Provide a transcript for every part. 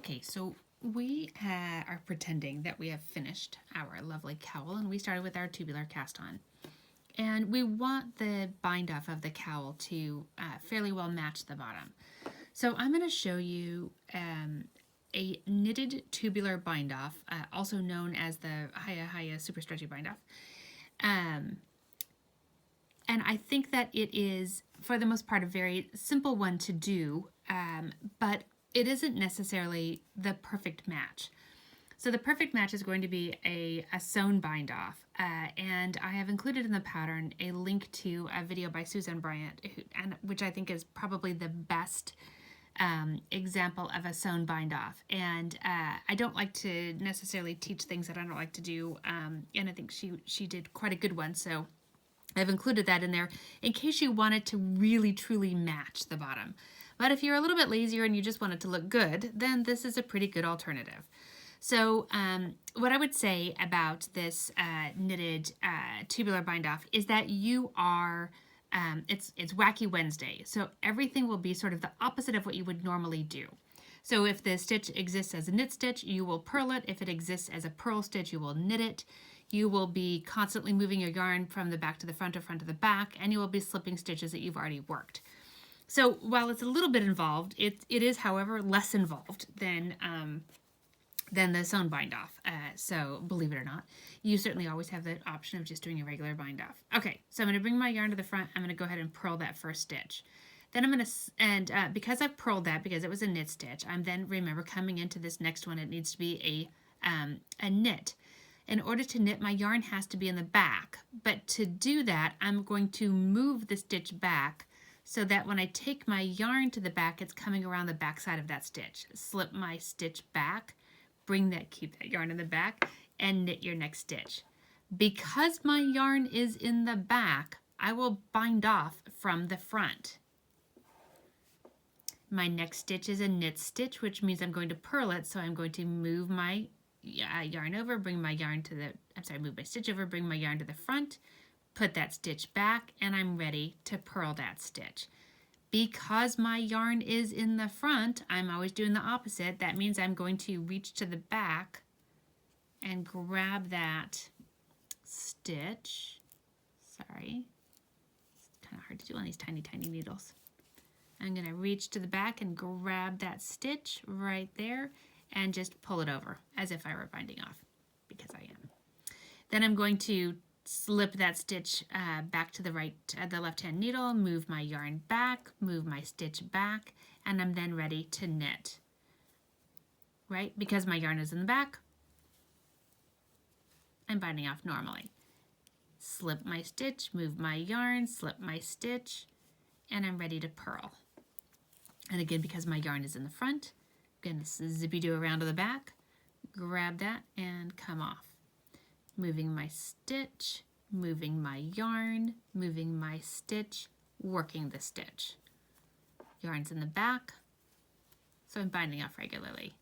Okay, so we are pretending that we have finished our lovely cowl, and we started with our tubular cast on. And we want the bind off of the cowl to fairly well match the bottom. So I'm going to show you a knitted tubular bind off, also known as the Hiya super stretchy bind off. And I think that it is, for the most part, a very simple one to do, but it isn't necessarily the perfect match. So the perfect match is going to be a sewn bind off, and I have included in the pattern a link to a video by Susan Bryant, which I think is probably the best example of a sewn bind off. And I don't like to necessarily teach things that I don't like to do, and I think she did quite a good one, so I've included that in there in case you wanted to really truly match the bottom. But if you're a little bit lazier and you just want it to look good, then this is a pretty good alternative. So what I would say about this knitted tubular bind off is that you are, it's Wacky Wednesday. So everything will be sort of the opposite of what you would normally do. So if the stitch exists as a knit stitch, you will purl it. If it exists as a purl stitch, you will knit it. You will be constantly moving your yarn from the back to the front or front to the back, and you will be slipping stitches that you've already worked. So while it's a little bit involved, it is, however, less involved than the sewn bind off. So believe it or not, you certainly always have the option of just doing a regular bind off. Okay, so I'm going to bring my yarn to the front. I'm going to go ahead and purl that first stitch. Then I'm going to, because I've purled that because it was a knit stitch, I'm then, remember, coming into this next one, it needs to be a knit. In order to knit, my yarn has to be in the back, but to do that, I'm going to move the stitch back so that when I take my yarn to the back, it's coming around the back side of that stitch. Slip my stitch back, keep that yarn in the back, and knit your next stitch. Because my yarn is in the back, I will bind off from the front. My next stitch is a knit stitch, which means I'm going to purl it, so I'm going to move my yarn over, bring my yarn to the, move my stitch over, bring my yarn to the front, put that stitch back, and I'm ready to purl that stitch. Because my yarn is in the front, I'm always doing the opposite. That means I'm going to reach to the back and grab that stitch. Sorry, it's kind of hard to do on these tiny, tiny needles. I'm going to reach to the back and grab that stitch right there and just pull it over as if I were binding off, because I am. Then I'm going to slip that stitch back to the left-hand needle, move my yarn back, move my stitch back, and I'm then ready to knit, right? Because my yarn is in the back, I'm binding off normally. Slip my stitch, move my yarn, slip my stitch, and I'm ready to purl. And again, because my yarn is in the front, I'm going to zippy-do around to the back, grab that, and come off. Moving my stitch, moving my yarn, moving my stitch, working the stitch. Yarn's in the back, so I'm binding off regularly.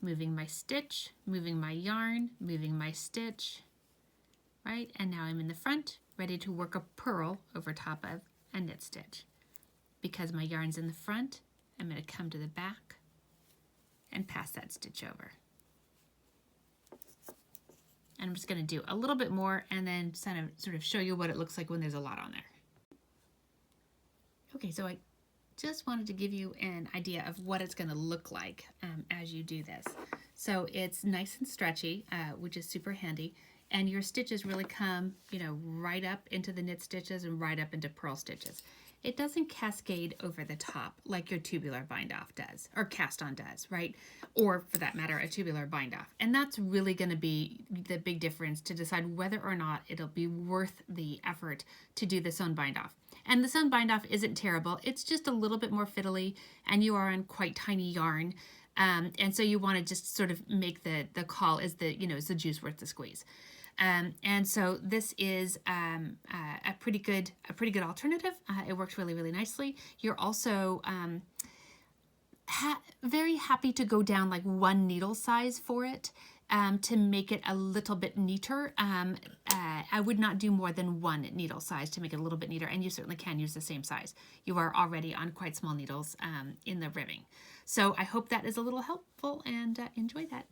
Moving my stitch, moving my yarn, moving my stitch, right? And now I'm in the front, ready to work a purl over top of a knit stitch. Because my yarn's in the front, I'm going to come to the back and pass that stitch over. And I'm just going to do a little bit more and then sort of show you what it looks like when there's a lot on there. Okay, so I just wanted to give you an idea of what it's going to look like as you do this. So it's nice and stretchy, which is super handy, and your stitches really come, right up into the knit stitches and right up into purl stitches. It doesn't cascade over the top like your tubular bind off does, or cast on does, right? Or for that matter, a tubular bind off. And that's really going to be the big difference to decide whether or not it'll be worth the effort to do the sewn bind off. And the sewn bind off isn't terrible. It's just a little bit more fiddly, and you are on quite tiny yarn. And so you want to just sort of make the call, is the juice worth the squeeze? And so this is a pretty good alternative. It works really, really nicely. You're also very happy to go down like one needle size for it. to make it a little bit neater. I would not do more than 1 needle size to make it a little bit neater, and you certainly can use the same size. You are already on quite small needles in the ribbing. So I hope that is a little helpful, and enjoy that.